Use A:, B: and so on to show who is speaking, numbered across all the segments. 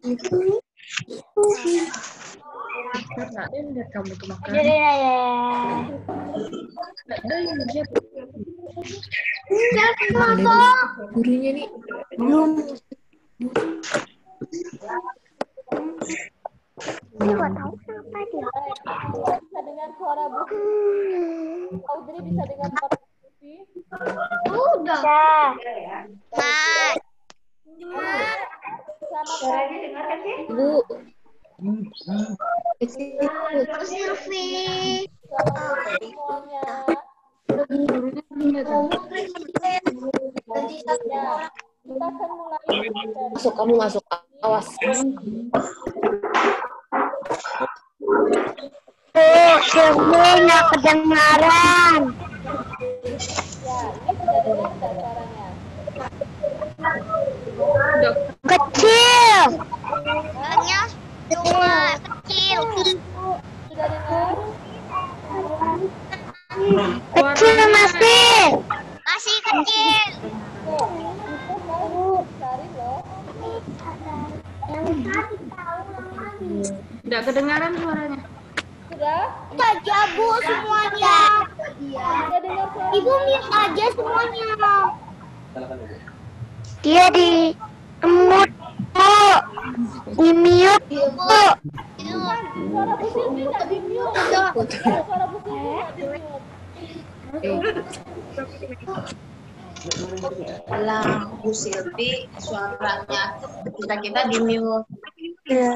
A: Nggak ada yang lihat kamu tuh makan.
B: Jadi ya.
A: Nggak ada yang lihat.
B: Jangan masuk.
A: Gurunya nih belum.
B: Nggak tahu kenapa dia.
C: Bisa dengar suara Bu Audrey, bisa dengar suara Bu Sylvie?
B: Udah.
C: Selamat pagi.
A: Bu.
B: Sylvie.
C: Selamat pagi semuanya. Ya, kita akan mulai dari
A: Masuk, kamu masuk. Awas.
B: Sylvie nggak kedengaran.
C: ya, ini sudah dengar nggak suaranya?
B: Kecil.
C: Hah?
B: Cuma kecil.
C: Sudah dengar?
B: Kecil masih.
D: Masih kecil.
C: Cari loh.
A: Nggak kedengaran suaranya.
C: Sudah?
B: Aja Bu semuanya.
C: Sudah dengar suara?
B: Ibu mute aja semuanya. Dia di mute Bu. Di mute Bu.
C: Suara Bu Sylvie nggak di-mute. Suara Bu Sylvie nggak di-mute.
E: Lah, Bu Silvi suaranya kita di mute.
C: Ya,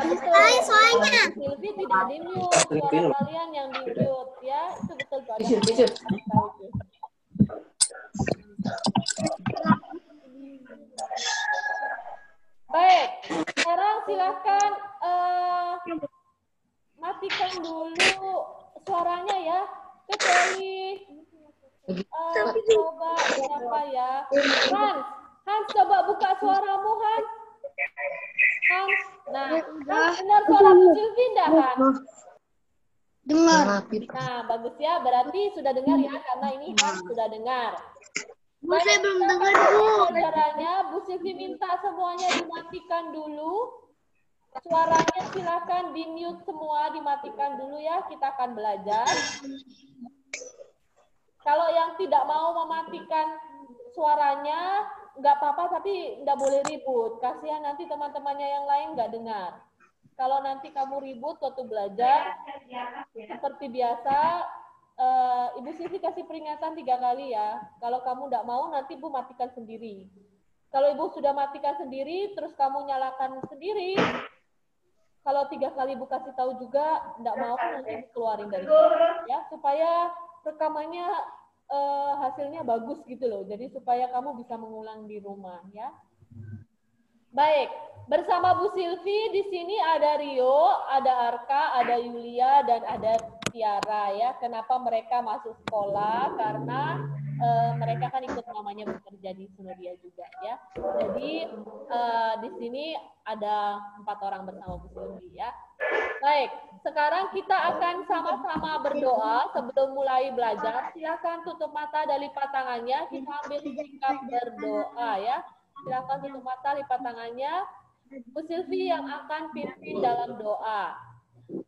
C: betul.
B: Hai, soalnya.
C: Bu Sylvie tidak di-mute. Suara kalian yang di-mute ya. Itu betul Pak. Tahu itu. Baik, sekarang silakan matikan dulu suaranya ya, kecuali coba siapa ya, Hans coba buka suaramu Hans. Nah, Hans dengar suara Bu Sylvie enggak Hans?
B: Dengar.
C: Nah, bagus ya, berarti sudah dengar ya, karena ini Hans sudah dengar.
B: Bu, saya belum dengar Bu.
C: Caranya Bu Sylvie minta semuanya dimatikan dulu. Suaranya silakan di-mute semua, dimatikan dulu ya. Kita akan belajar. Kalau yang tidak mau mematikan suaranya, nggak apa-apa, tapi nggak boleh ribut. Kasihan nanti teman-temannya yang lain nggak dengar. Kalau nanti kamu ribut waktu belajar, seperti biasa, Ibu Sylvie kasih peringatan 3 kali ya. Kalau kamu nggak mau, nanti Bu matikan sendiri. Kalau Ibu sudah matikan sendiri, terus kamu nyalakan sendiri, kalau 3 kali Bu kasih tahu juga, nggak mau, nanti keluarin dari sini, ya, supaya rekamannya hasilnya bagus gitu loh. Jadi supaya kamu bisa mengulang di rumah, ya. Baik, bersama Bu Sylvie di sini ada Rio, ada Arka, ada Yulia, dan ada Tiara ya. Kenapa mereka masuk sekolah? Karena mereka kan ikut namanya bekerja di Sunodia juga ya. Jadi di sini ada 4 orang bersama Bu Sylvie ya. Baik, sekarang kita akan sama-sama berdoa sebelum mulai belajar. Silakan tutup mata dan lipat tangannya. Kita ambil sikap berdoa ya. Silakan tutup mata, lipat tangannya. Bu Sylvie yang akan pimpin dalam doa.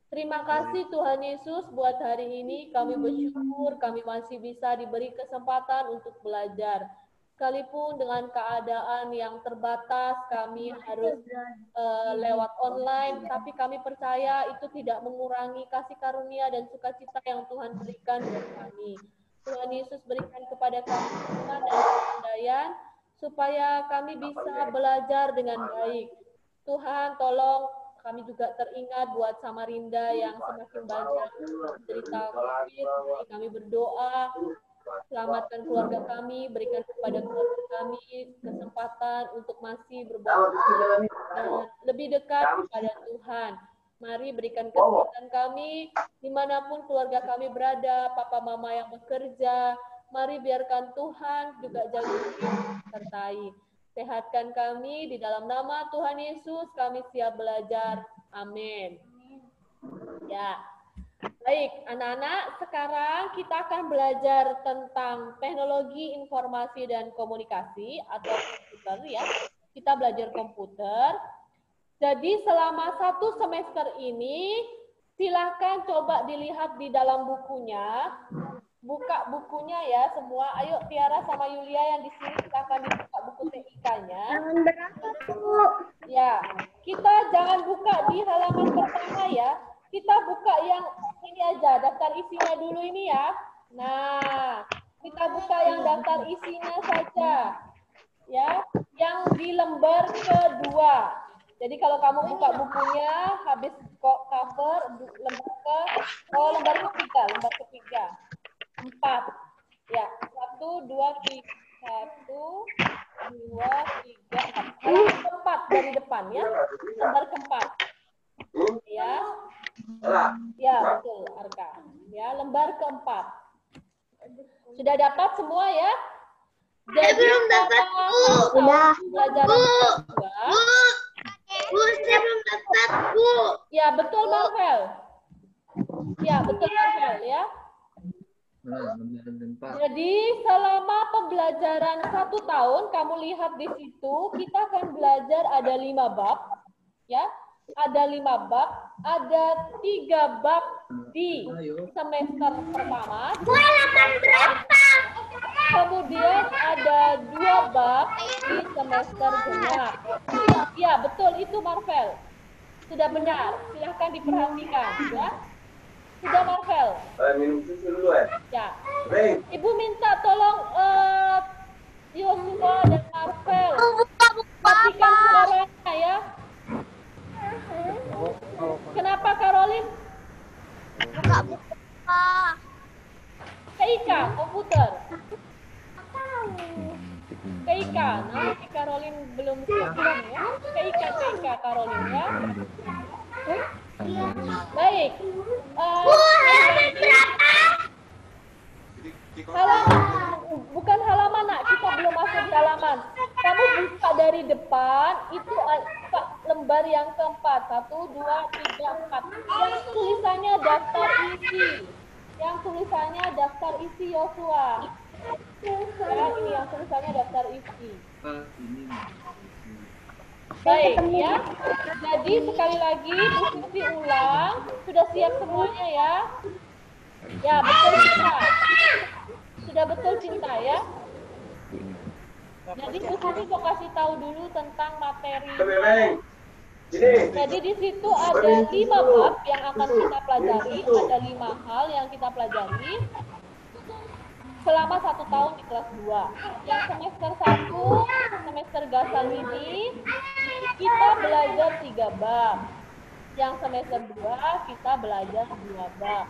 C: Terima kasih Tuhan Yesus buat hari ini. Kami bersyukur kami masih bisa diberi kesempatan untuk belajar. Sekalipun dengan keadaan yang terbatas, kami harus lewat online, tapi kami percaya itu tidak mengurangi kasih karunia dan sukacita yang Tuhan berikan buat kami. Tuhan Yesus berikan kepada kami Tuhan dan kepandaian, supaya kami bisa belajar dengan baik. Tuhan, tolong kami juga teringat buat Samarinda yang semakin banyak menderita COVID. Kami berdoa, selamatkan keluarga kami, berikan kepada keluarga kami kesempatan untuk masih berbuat dan lebih dekat kepada Tuhan. Mari berikan kesempatan kami, dimanapun keluarga kami berada, papa mama yang bekerja, mari biarkan Tuhan juga jaga sertai. Sehatkan kami di dalam nama Tuhan Yesus, kami siap belajar. Amin. Ya. Baik, anak-anak, sekarang kita akan belajar tentang teknologi informasi dan komunikasi atau komputer ya. kita belajar komputer. Jadi selama 1 semester ini, silahkan coba dilihat di dalam bukunya. Buka bukunya ya semua. Ayo Tiara sama Yulia yang di sini silahkan dibuka buku TIK-nya. Ya, kita jangan buka di halaman pertama ya. Kita buka yang ini aja, daftar isinya dulu ini ya. Nah, kita buka yang daftar isinya saja. Ya, yang di lembar kedua. Jadi kalau kamu buka bukunya, habis kok cover lembar ketiga. 4. Ya, 1, 2, 3, 1, 2, 3, 4. Lembar keempat dari depan ya. Lembar keempat. Ya. Ya, betul, Arka. Ya, lembar keempat. Sudah dapat semua ya? Jadi
B: belum dapat, Bu.
C: Sudah. Pelajaran kedua.
B: Bu, saya belum dapat, Bu.
C: Ya, betul, Marvel. Ya, betul, Marvel ya. Jadi selama pembelajaran 1 tahun, kamu lihat di situ, kita akan belajar ada 5 bab. Ya, ada 5 bab. Ada 3 bab di semester pertama. Kemudian ada 2 bab di semester genap. Ya, betul itu Marvel. Sudah benar. Silahkan diperhatikan ya. Sudah Marvel.
F: Minum susu dulu ya.
C: Ya. Ibu minta tolong Yosua dan Marvel matikan suaranya ya. Kenapa Caroline?
B: Buka.
C: TIK komputer. TIK, nanti Caroline belum siap ya. TIK Caroline ya. Baik. Bukan halaman nak, kita belum masuk di halaman. Kamu buka dari depan, itu lembar yang keempat. 1, 2, 3, 4. Yang tulisannya daftar isi. Yang tulisannya daftar isi Yosua. Ya, ini yang tulisannya daftar isi. Baik ya. Jadi sekali lagi Bu Siti ulang. Sudah siap semuanya ya? Ya, betul Cinta. Sudah betul Cinta ya? Jadi Bu Siti mau kasih tahu dulu tentang materi. Jadi di situ ada 5 bab yang akan kita pelajari, ada 5 hal yang kita pelajari selama 1 tahun di kelas 2. Yang semester 1, semester gasal ini kita belajar 3 bab. Yang semester 2 kita belajar 2 bab,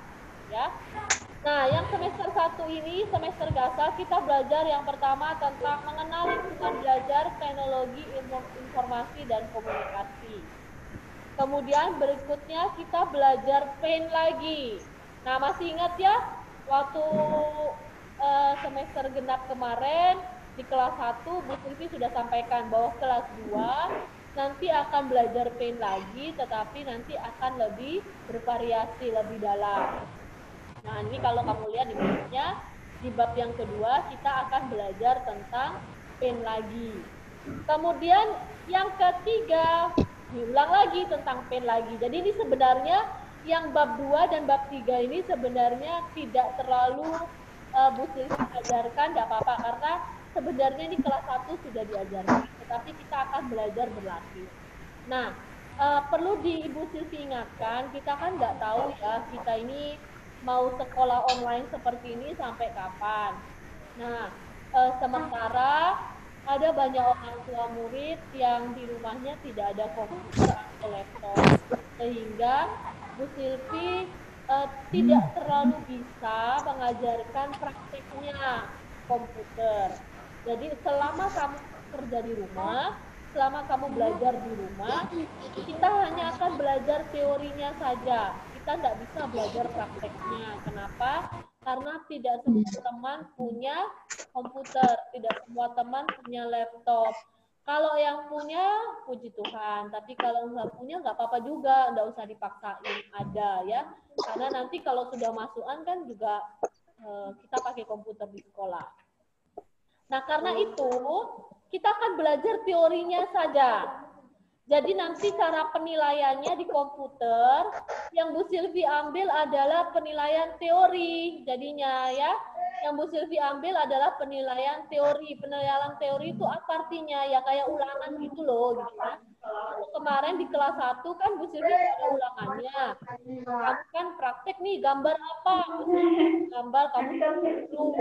C: ya. Nah, yang semester 1 ini, semester gasal, kita belajar yang pertama tentang mengenal lingkungan belajar teknologi informasi dan komunikasi. Kemudian berikutnya kita belajar PAIN lagi. Nah, masih ingat ya, waktu semester genap kemarin, di kelas 1, Bu Sylvie sudah sampaikan bahwa kelas 2 nanti akan belajar PAIN lagi, tetapi nanti akan lebih bervariasi, lebih dalam. Nah, ini kalau kamu lihat di bukunya, di bab yang kedua kita akan belajar tentang PAIN lagi. Kemudian yang ketiga, diulang lagi tentang PAIN lagi. Jadi ini sebenarnya yang bab 2 dan bab 3 ini sebenarnya tidak terlalu Bu Sylvie ajarkan, tidak apa-apa, karena sebenarnya di kelas 1 sudah diajarkan, tetapi kita akan belajar berlatih. Nah, perlu di Ibu Sylvie ingatkan, kita kan nggak tahu ya, kita ini mau sekolah online seperti ini sampai kapan. Nah, sementara ada banyak orang tua murid yang di rumahnya tidak ada komputer atau laptop, sehingga Bu Sylvie tidak terlalu bisa mengajarkan prakteknya komputer. Jadi selama kamu kerja di rumah, selama kamu belajar di rumah, kita hanya akan belajar teorinya saja. Kita tidak bisa belajar prakteknya. Kenapa? Karena tidak semua teman punya komputer, tidak semua teman punya laptop. Kalau yang punya, puji Tuhan. Tapi kalau nggak punya, nggak apa-apa juga. Nggak usah dipaksain, ada ya. Karena nanti kalau sudah masukan kan juga kita pakai komputer di sekolah. Nah, karena itu kita akan belajar teorinya saja. Jadi nanti cara penilaiannya di komputer yang Bu Silvi ambil adalah penilaian teori jadinya ya. Yang Bu Silvi ambil adalah penilaian teori. Penilaian teori itu apa artinya? Ya kayak ulangan gitu loh gitu ya. Kemarin di kelas 1 kan Bu Silvi ada ulangannya. Kamu kan praktek nih gambar apa? Gambar kamu dulu.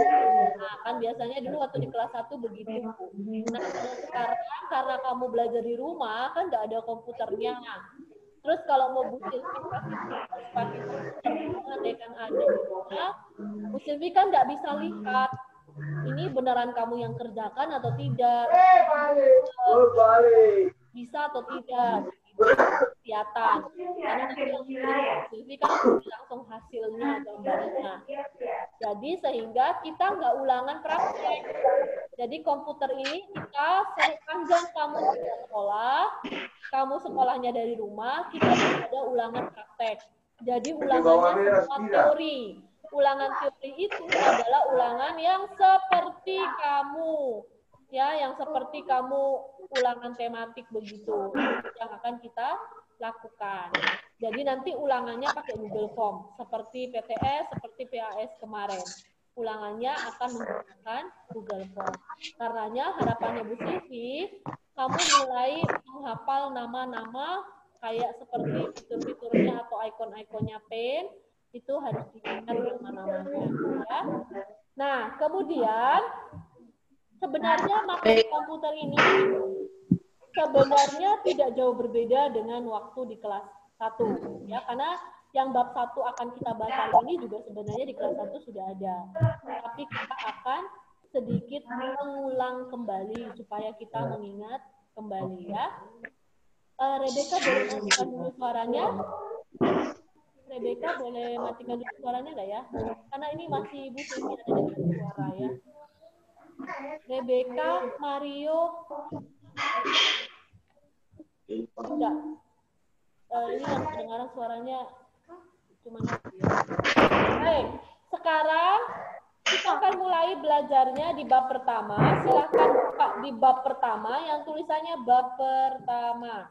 C: Nah, kan biasanya dulu waktu di kelas 1 begitu. Nah, sekarang karena kamu belajar di rumah kan nggak ada komputernya. Terus kalau mau Bu Silvi pakai komputer kan ada. Nah, Bu Silvi kan nggak bisa lihat ini beneran kamu yang kerjakan atau tidak. Bisa atau tidak kelihatan karena nanti yang Silvi kan langsung hasilnya gambarnya. Jadi sehingga kita nggak ulangan praktek. Jadi komputer ini kita sepanjang kamu sekolahnya dari rumah, kita ada ulangan praktek. Jadi ulangannya semua teori. Ulangan teori itu adalah ulangan yang seperti kamu. Ya, yang seperti kamu ulangan tematik begitu yang akan kita lakukan. Jadi nanti ulangannya pakai Google Form seperti PTS, seperti PAS kemarin. Ulangannya akan menggunakan Google Form. Karenanya harapannya Bu Silvi, kamu mulai menghafal nama-nama kayak seperti fitur-fiturnya atau ikon-ikonnya Paint, itu harus diingat nama-namanya. Ya. Nah, kemudian sebenarnya materi komputer ini sebenarnya tidak jauh berbeda dengan waktu di kelas 1. Ya, karena yang bab 1 akan kita bahas hari ini juga sebenarnya di kelas 1 sudah ada. Tapi kita akan sedikit mengulang kembali supaya kita mengingat kembali ya. Rebecca boleh matikan dulu suaranya? Rebecca boleh matikan dulu suaranya nggak ya? Karena ini masih Bu Silvi ada dengan suara ya. Rebecca, Mario, enggak. Ini yang kedengaran suaranya cuma ya. Baik, sekarang kita akan mulai belajarnya di bab pertama. Silakan buka di bab pertama yang tulisannya bab pertama.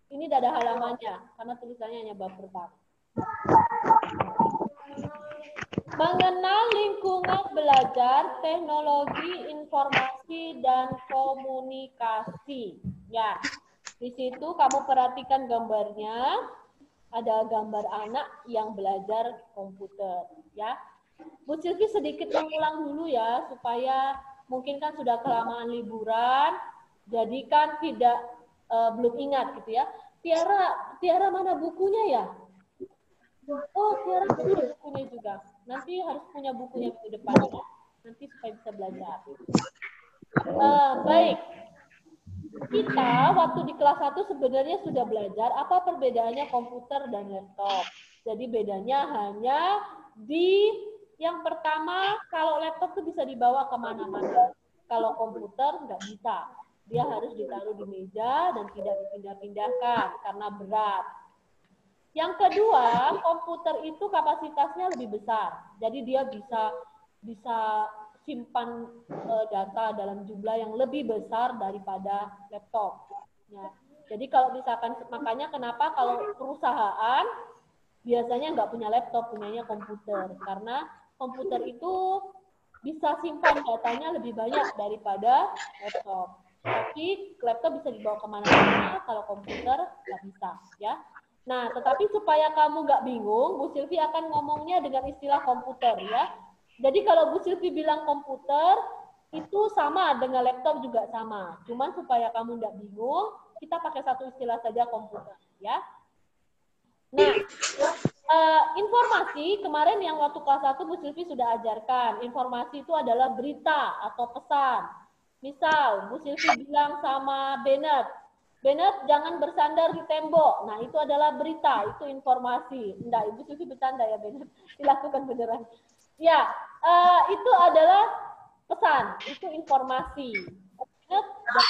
C: Ini tidak ada halamannya karena tulisannya hanya bab pertama. Mengenal lingkungan belajar teknologi informasi dan komunikasi. Ya, di situ kamu perhatikan gambarnya. Ada gambar anak yang belajar komputer. Ya, Bu Silvi sedikit mengulang dulu ya supaya mungkin kan sudah kelamaan liburan, jadi kan tidak belum ingat gitu ya. Tiara mana bukunya ya? Oh, Tiara punya bukunya juga. Nanti harus punya bukunya di depan ya. Nanti supaya bisa belajar. Baik. Kita waktu di kelas 1 sebenarnya sudah belajar apa perbedaannya komputer dan laptop. Jadi bedanya hanya di yang pertama, kalau laptop itu bisa dibawa kemana-mana. Kalau komputer nggak bisa. Dia harus ditaruh di meja dan tidak dipindah-pindahkan karena berat. Yang kedua, komputer itu kapasitasnya lebih besar. Jadi dia bisa simpan data dalam jumlah yang lebih besar daripada laptop. Ya. Jadi kalau misalkan, makanya kenapa kalau perusahaan biasanya nggak punya laptop, punyanya komputer. Karena komputer itu bisa simpan datanya lebih banyak daripada laptop. Tapi laptop bisa dibawa kemana-mana, kalau komputer nggak bisa. Ya. Nah, tetapi supaya kamu nggak bingung, Bu Silvi akan ngomongnya dengan istilah komputer ya. Jadi kalau Bu Silvi bilang komputer, itu sama dengan laptop juga sama. Cuman supaya kamu nggak bingung, kita pakai satu istilah saja komputer ya. Nah, informasi kemarin yang waktu kelas 1 Bu Silvi sudah ajarkan. Informasi itu adalah berita atau pesan. Misal, Bu Silvi bilang sama Bennett, jangan bersandar di tembok. Nah, itu adalah berita, itu informasi. Enggak, Ibu Silvi bercanda ya, Bennett. Dilakukan beneran. Ya, itu adalah pesan, itu informasi. Ingat, jangan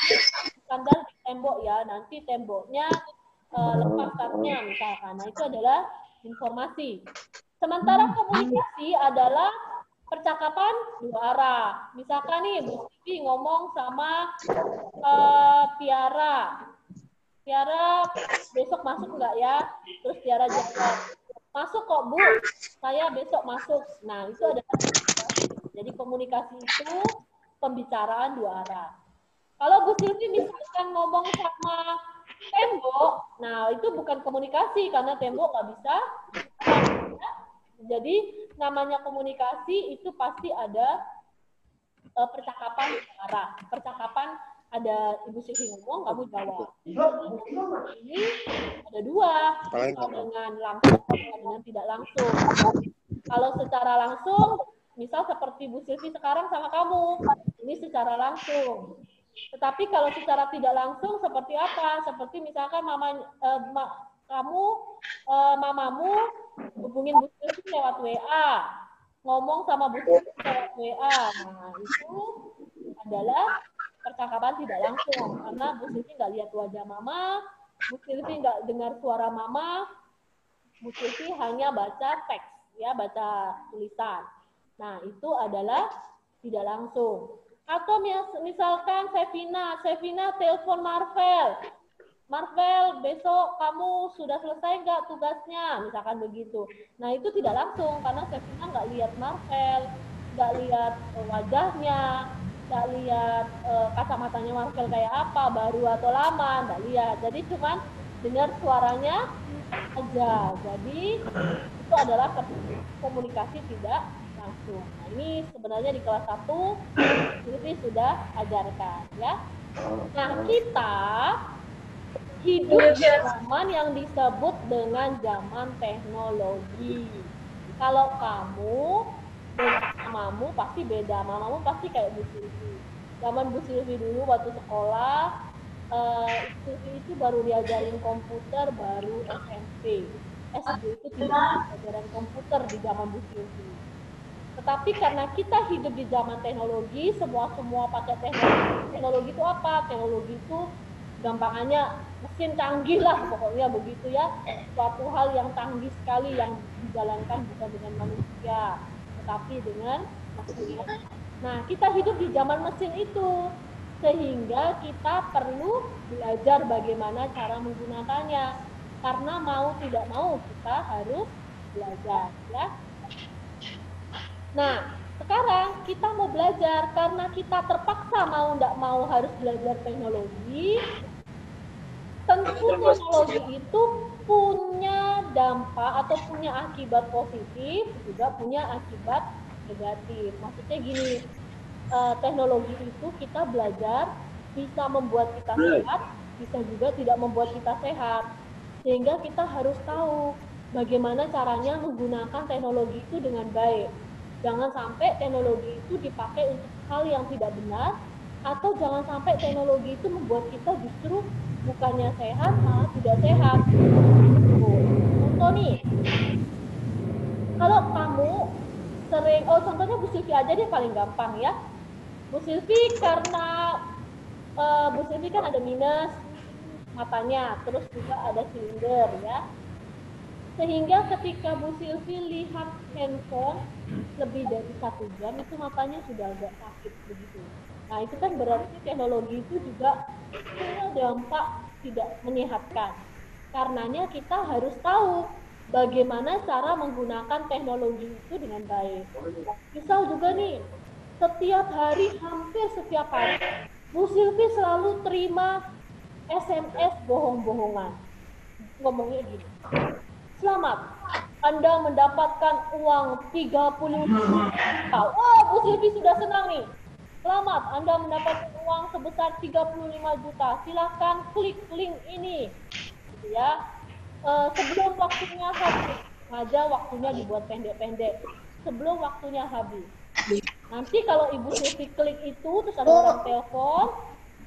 C: bersandar di tembok ya, nanti temboknya lepas katnya misalkan. Nah, itu adalah informasi. Sementara komunikasi adalah percakapan dua arah. Misalkan nih Bu Sylvie ngomong sama Tiara. Tiara besok masuk nggak ya? Terus Tiara jawab, masuk kok Bu, saya besok masuk. Nah itu adalah komunikasi. Jadi komunikasi itu pembicaraan dua arah. Kalau Bu Sylvie misalkan ngomong sama tembok, nah itu bukan komunikasi karena tembok nggak bisa. Jadi namanya komunikasi itu pasti ada percakapan dua arah. Percakapan ada Ibu Sylvie ngomong, kamu jawab. Ini ada dua, bisa dengan langsung, bisa dengan tidak langsung. Kalau secara langsung, misal seperti Bu Sylvie sekarang sama kamu, ini secara langsung. Tetapi kalau secara tidak langsung seperti apa? Seperti misalkan mamamu hubungin Bu Sylvie lewat WA, ngomong sama Bu Sylvie lewat WA. Nah, itu adalah percakapan tidak langsung karena Bu Sylvie nggak lihat wajah mama, Bu Sylvie nggak dengar suara mama, Bu Sylvie hanya baca teks, ya baca tulisan. Nah itu adalah tidak langsung. Atau misalkan Sevina telepon Marvel, besok kamu sudah selesai nggak tugasnya, misalkan begitu. Nah itu tidak langsung karena Sevina nggak lihat Marvel, nggak lihat wajahnya, nggak lihat kacamatanya Marvel kayak apa, baru atau lama, nggak lihat. Jadi cuman dengar suaranya aja. Jadi itu adalah komunikasi tidak langsung. Nah ini sebenarnya di kelas 1 Sylvie sudah ajarkan ya. Nah kita hidup di zaman yang disebut dengan zaman teknologi. Kalau kamu dengan mamamu pasti beda. Mamamu pasti kayak Bu Sylvie. Zaman Bu Sylvie dulu waktu sekolah, Sylvie itu baru diajarin komputer baru SMP. SD itu tidak ada pelajaran komputer di zaman Bu Sylvie. Tetapi karena kita hidup di zaman teknologi, semua pakai teknologi. Teknologi itu apa? Teknologi itu gampangannya mesin canggih lah pokoknya begitu ya. Suatu hal yang canggih sekali yang dijalankan bukan dengan manusia, tetapi dengan mesin. Nah, kita hidup di zaman mesin itu, sehingga kita perlu belajar bagaimana cara menggunakannya. Karena mau tidak mau kita harus belajar, ya. Nah, sekarang kita mau belajar karena kita terpaksa mau tidak mau harus belajar teknologi. Tentu teknologi itu punya dampak atau punya akibat positif, juga punya akibat negatif. Maksudnya gini, teknologi itu kita belajar bisa membuat kita sehat, bisa juga tidak membuat kita sehat. Sehingga kita harus tahu bagaimana caranya menggunakan teknologi itu dengan baik. Jangan sampai teknologi itu dipakai untuk hal yang tidak benar, atau jangan sampai teknologi itu membuat kita justru bukannya sehat, malah tidak sehat. Contoh nih, kalau kamu sering, contohnya Bu Sylvie aja deh paling gampang ya. Bu Sylvie karena Bu Sylvie kan ada minus matanya, terus juga ada silinder ya. Sehingga ketika Bu Sylvie lihat handphone lebih dari 1 jam, itu matanya sudah agak sakit begitu. Nah itu kan berarti teknologi itu juga punya dampak tidak menyehatkan. Karenanya kita harus tahu bagaimana cara menggunakan teknologi itu dengan baik. Misal juga nih, setiap hari, hampir setiap hari, Bu Sylvie selalu terima SMS bohong-bohongan. Ngomongnya gini, selamat, Anda mendapatkan uang 30 juta. Oh, Bu Sylvie sudah senang nih. Selamat, Anda mendapatkan uang sebesar 35 juta. Silahkan klik link ini. Gitu ya. Sebelum waktunya habis. Sengaja waktunya dibuat pendek-pendek. Sebelum waktunya habis. Nanti kalau Ibu Sylvie klik itu, terus ada orang telepon,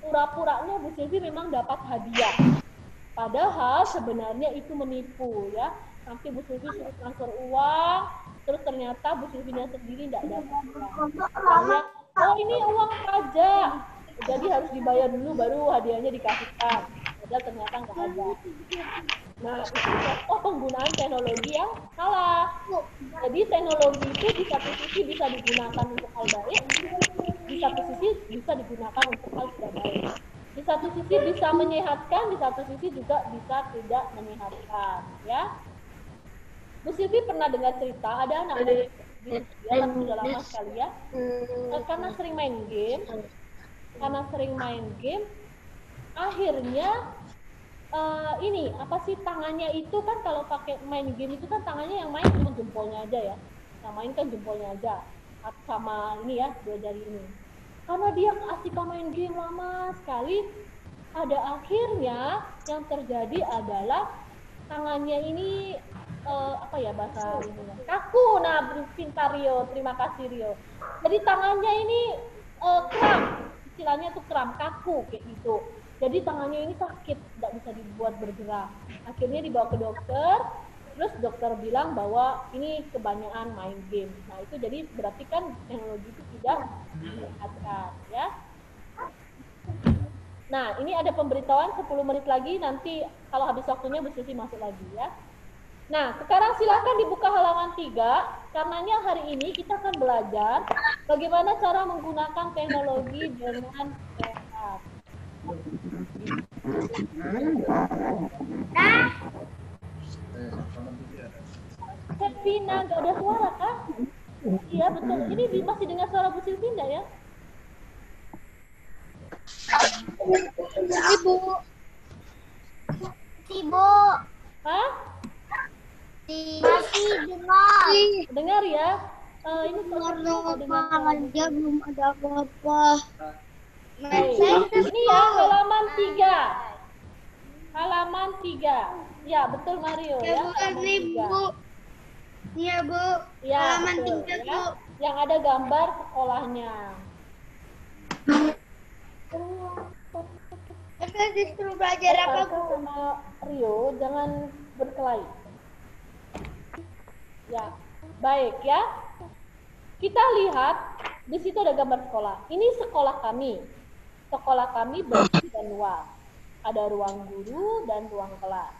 C: pura-puranya Bu Sylvie memang dapat hadiah. Padahal sebenarnya itu menipu ya. Nanti Bu Sylvie suruh transfer uang, terus ternyata Bu Sylvie-nya sendiri tidak dapat uang. Oh ini uang pajak, jadi harus dibayar dulu baru hadiahnya dikasihkan. Padahal ternyata nggak ada. Nah itu contoh penggunaan teknologi yang salah. Jadi teknologi itu di satu sisi bisa digunakan untuk hal baik, di satu sisi bisa digunakan untuk hal tidak baik. Di satu sisi bisa menyehatkan, di satu sisi juga bisa tidak menyehatkan, ya. Bu Silvi pernah dengar cerita ada anak muda gitu ya, tapi sudah lama sekali ya. Karena sering main game, akhirnya ini apa sih, tangannya itu kan kalau pakai main game itu kan tangannya yang main cuma jempolnya aja ya. Yang main kan jempolnya aja sama ini ya, 2 jari ini. Karena dia keasikan main game lama sekali, pada akhirnya yang terjadi adalah tangannya ini apa ya bahasa ininya, kaku. Nah, pintar Rio, terima kasih Rio. Jadi tangannya ini kram, istilahnya tuh kram, kaku kayak gitu. Jadi tangannya ini sakit, tidak bisa dibuat bergerak. Akhirnya dibawa ke dokter, terus dokter bilang bahwa ini kebanyakan main game. Nah itu jadi berarti kan teknologi itu tidak disehatkan, ya. Nah ini ada pemberitahuan 10 menit lagi, nanti kalau habis waktunya Bu Silvi masuk lagi ya. Nah sekarang silakan dibuka halaman 3, karenanya hari ini kita akan belajar bagaimana cara menggunakan teknologi dengan sehat. Vina, nggak ada suara kan? Iya betul. Ini masih dengar suara Bu Silvi nggak ya?
D: Sibuk.
C: Hah?
D: Masih dengar.
C: Dengar ya? Ini dengar.
B: Dia belum ada apa-apa.
C: Ini ya halaman 3. Halaman 3. Ya betul Mario ya. Halaman 3.
B: Iya Bu.
C: Ya,
B: Halaman
C: betul,
B: 3
C: ya.
B: Bu.
C: Yang ada gambar sekolahnya.
B: Kita disuruh belajar apa Bu?
C: Sama Rio, jangan berkelahi. Ya, baik ya. Kita lihat di situ ada gambar sekolah. Ini sekolah kami. Sekolah kami bersih dan luas. Ada ruang guru dan ruang kelas.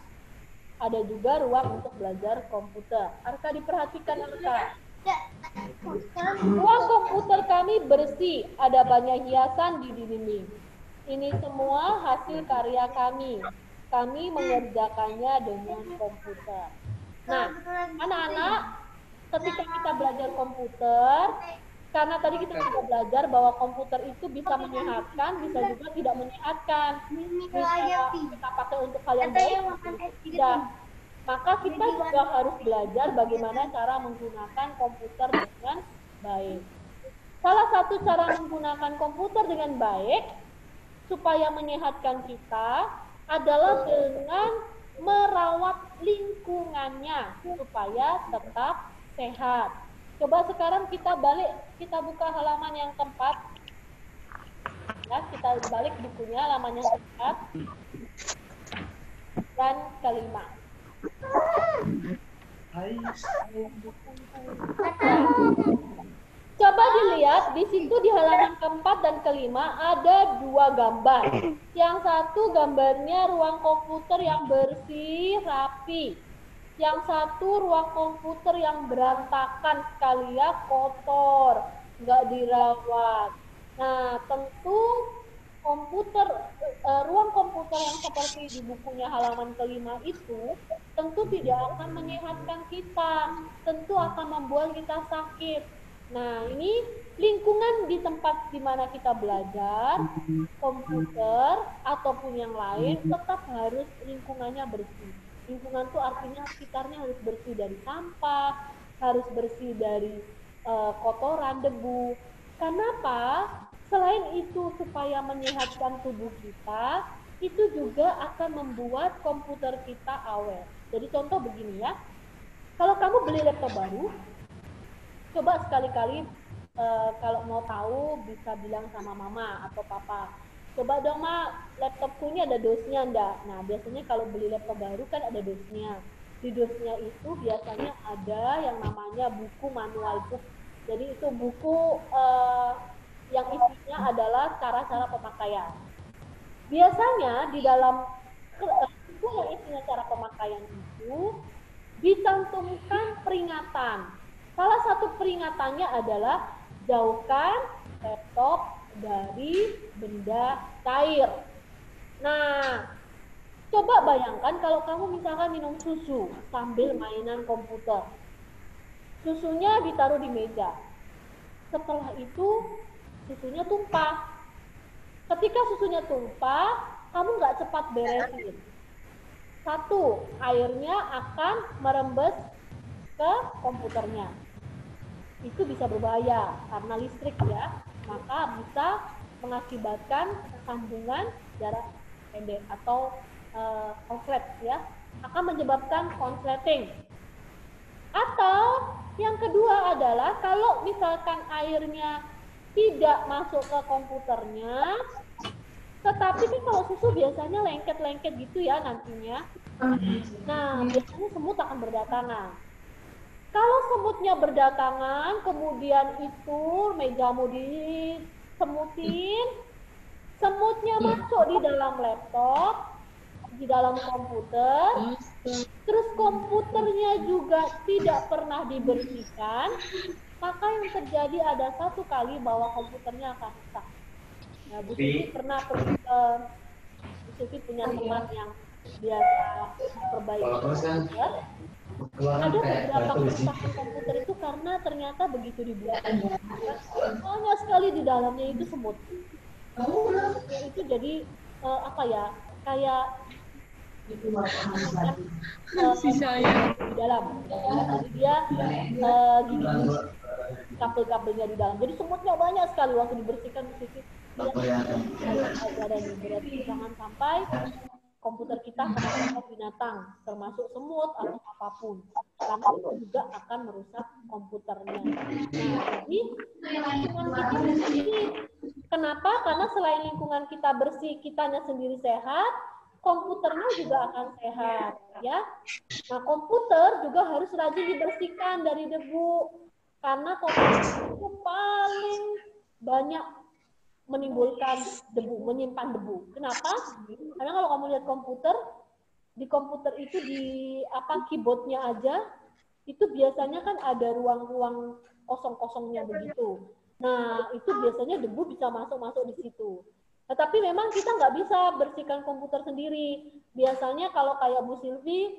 C: Ada juga ruang untuk belajar komputer. Arka diperhatikan Arka. Ruang komputer kami bersih, ada banyak hiasan di dinding. Ini semua hasil karya kami. Kami mengerjakannya dengan komputer. Nah, anak-anak, ketika kita belajar komputer, karena tadi kita sudah belajar bahwa komputer itu bisa menyehatkan, bisa juga tidak menyehatkan. Bisa kita pakai untuk hal yang baik, tidak. Maka kita juga harus belajar bagaimana cara menggunakan komputer dengan baik. Salah satu cara menggunakan komputer dengan baik supaya menyehatkan kita adalah dengan merawat lingkungannya supaya tetap sehat. Coba sekarang kita buka halaman yang keempat. Ya, kita balik bukunya halaman yang keempat dan kelima. Coba dilihat di situ di halaman keempat dan kelima ada 2 gambar. Yang satu gambarnya ruang komputer yang bersih, rapi. Yang satu ruang komputer yang berantakan sekali ya, kotor, nggak dirawat. Nah, tentu ruang komputer yang seperti di bukunya halaman kelima itu tentu tidak akan menyehatkan kita, tentu akan membuat kita sakit. Nah, ini lingkungan di tempat di mana kita belajar komputer ataupun yang lain tetap harus lingkungannya bersih. Lingkungan itu artinya sekitarnya harus bersih dari sampah, harus bersih dari kotoran, debu. Kenapa? Selain itu supaya menyehatkan tubuh kita, itu juga akan membuat komputer kita awet. Jadi contoh begini ya, kalau kamu beli laptop baru, coba sekali-kali kalau mau tahu bisa bilang sama mama atau papa, coba dong Ma, laptopku ini ada dosnya enggak? Nah biasanya kalau beli laptop baru kan ada dosnya. Di dosnya itu biasanya ada yang namanya buku manual book. Jadi itu buku yang isinya adalah cara-cara pemakaian. Biasanya di dalam buku yang isinya cara pemakaian itu dicantumkan peringatan. Salah satu peringatannya adalah jauhkan laptop dari benda cair. Nah, coba bayangkan kalau kamu misalkan minum susu sambil mainan komputer. Susunya ditaruh di meja. Setelah itu, susunya tumpah. Ketika susunya tumpah, kamu nggak cepat beresin. Satu, airnya akan merembes ke komputernya. Itu bisa berbahaya karena listrik ya, maka bisa mengakibatkan sambungan jarak pendek atau konslet ya, akan menyebabkan konsleting. Atau yang kedua adalah kalau misalkan airnya tidak masuk ke komputernya, tetapi kan kalau susu biasanya lengket-lengket gitu ya nantinya. Nah, biasanya semut akan berdatangan. Kalau semutnya berdatangan, kemudian itu mejamu disemutin, semutnya masuk di dalam laptop, di dalam komputer, terus komputernya juga tidak pernah dibersihkan, maka yang terjadi ada satu kali bahwa komputernya akan rusak. Nah, Bu Siti pernah pergi ke, Bu Siti punya teman yang biasa perbaiki komputer. Ada beberapa kerusakan komputer itu karena ternyata begitu dibuat banyak sekali di dalamnya itu semut. Itu jadi apa ya, kayak sisanya di dalam, jadi dia gigi kabel-kabelnya di dalam. Jadi semutnya banyak sekali waktu dibersihkan di sisi. Berarti jangan sampai komputer kita kena binatang, termasuk semut atau apapun, karena itu juga akan merusak komputernya. Nah, jadi lingkungan kita bersih. Kenapa? Karena selain lingkungan kita bersih, kitanya sendiri sehat, komputernya juga akan sehat, ya. Nah, komputer juga harus rajin dibersihkan dari debu, karena komputer itu paling banyak menimbulkan debu, menyimpan debu. Kenapa? Karena kalau kamu lihat komputer, di komputer itu di keyboardnya aja, itu biasanya kan ada ruang-ruang kosong-kosongnya begitu. Nah, itu biasanya debu bisa masuk-masuk di situ. Tetapi memang kita nggak bisa bersihkan komputer sendiri. Biasanya kalau kayak Bu Silvi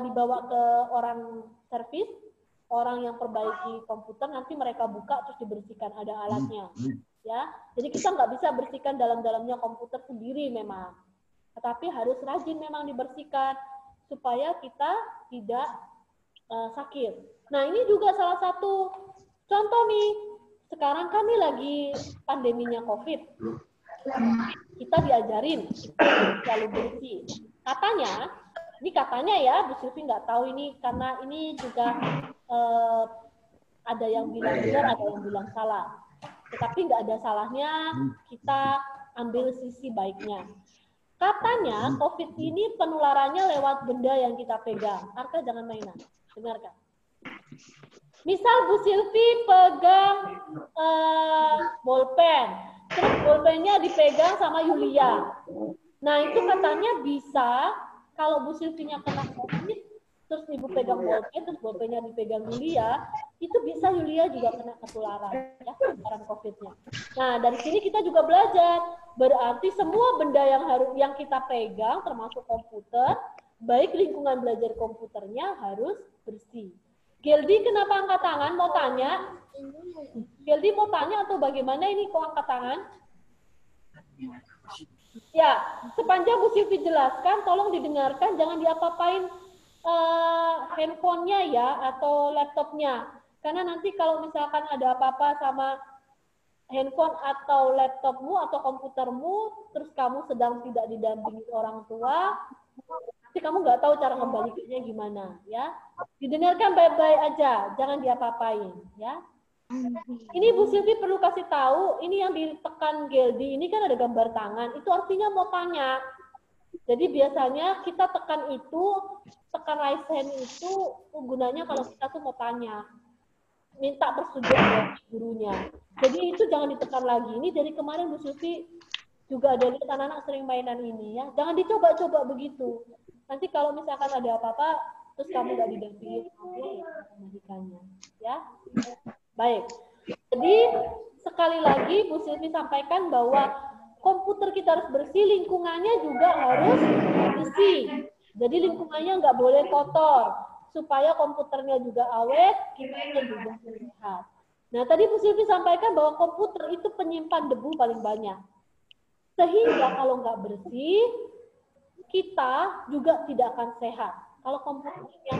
C: dibawa ke orang servis, orang yang perbaiki komputer, nanti mereka buka terus dibersihkan, ada alatnya. Ya, jadi kita nggak bisa bersihkan dalam-dalamnya komputer sendiri memang. Tetapi harus rajin memang dibersihkan supaya kita tidak sakit. Nah, ini juga salah satu contoh nih. Sekarang kami lagi pandeminya COVID. Kita diajarin selalu bersih. Katanya ya, Bu Silvi nggak tahu ini karena ini juga ada yang bilang benar, ada yang bilang salah. Tetapi nggak ada salahnya kita ambil sisi baiknya. Katanya COVID ini penularannya lewat benda yang kita pegang. Arka jangan mainan. Dengarkan. Misal Bu Silvi pegang bolpen, terus bolpennya dipegang sama Yulia. Nah, itu katanya bisa kalau Bu Silvinya kena COVID, terus Ibu pegang bolpen, terus bolpennya dipegang Yulia, itu bisa Yulia juga kena ketularan, ya, ketularan COVID-nya. Nah, dari sini kita juga belajar, berarti semua benda yang kita pegang, termasuk komputer, baik lingkungan belajar komputernya harus bersih. Geldi kenapa angkat tangan? Mau tanya? Geldi mau tanya atau bagaimana ini kok angkat tangan? Ya, sepanjang Bu Silvi jelaskan, tolong didengarkan, jangan diapa-apain handphonenya ya, atau laptopnya. Karena nanti kalau misalkan ada apa-apa sama handphone atau laptopmu atau komputermu, terus kamu sedang tidak didampingi orang tua, nanti kamu nggak tahu cara kembalikannya gimana, ya. Didengarkan baik-baik aja, jangan diapa-apain, ya. Ini Bu Silvi perlu kasih tahu, ini yang ditekan Geldi, ini kan ada gambar tangan, itu artinya mau tanya. Jadi biasanya kita tekan raise hand itu gunanya kalau kita tuh mau tanya, minta persetujuan dari gurunya. Jadi itu jangan ditekan lagi. Ini dari kemarin Bu Silvi juga ada lihat anak-anak sering mainan ini ya. Jangan dicoba-coba begitu. Nanti kalau misalkan ada apa-apa, terus kamu nggak didampingi majikannya, ya. Baik. Jadi sekali lagi Bu Silvi sampaikan bahwa komputer kita harus bersih, lingkungannya juga harus bersih. Jadi lingkungannya nggak boleh kotor, supaya komputernya juga awet, kitanya juga sehat. Nah, tadi Bu Silvi sampaikan bahwa komputer itu penyimpan debu paling banyak. Sehingga kalau nggak bersih, kita juga tidak akan sehat. Kalau komputernya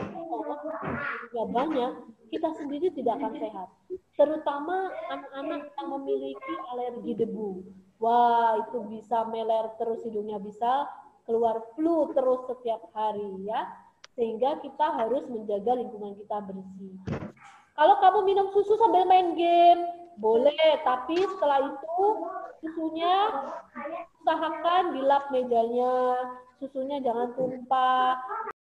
C: nggak banyak, kita sendiri tidak akan sehat. Terutama anak-anak yang memiliki alergi debu. Wah, itu bisa meler terus, hidungnya bisa keluar flu terus setiap hari, ya. Sehingga kita harus menjaga lingkungan kita bersih. Kalau kamu minum susu sambil main game, boleh. Tapi setelah itu, susunya usahakan dilap mejanya, susunya jangan tumpah.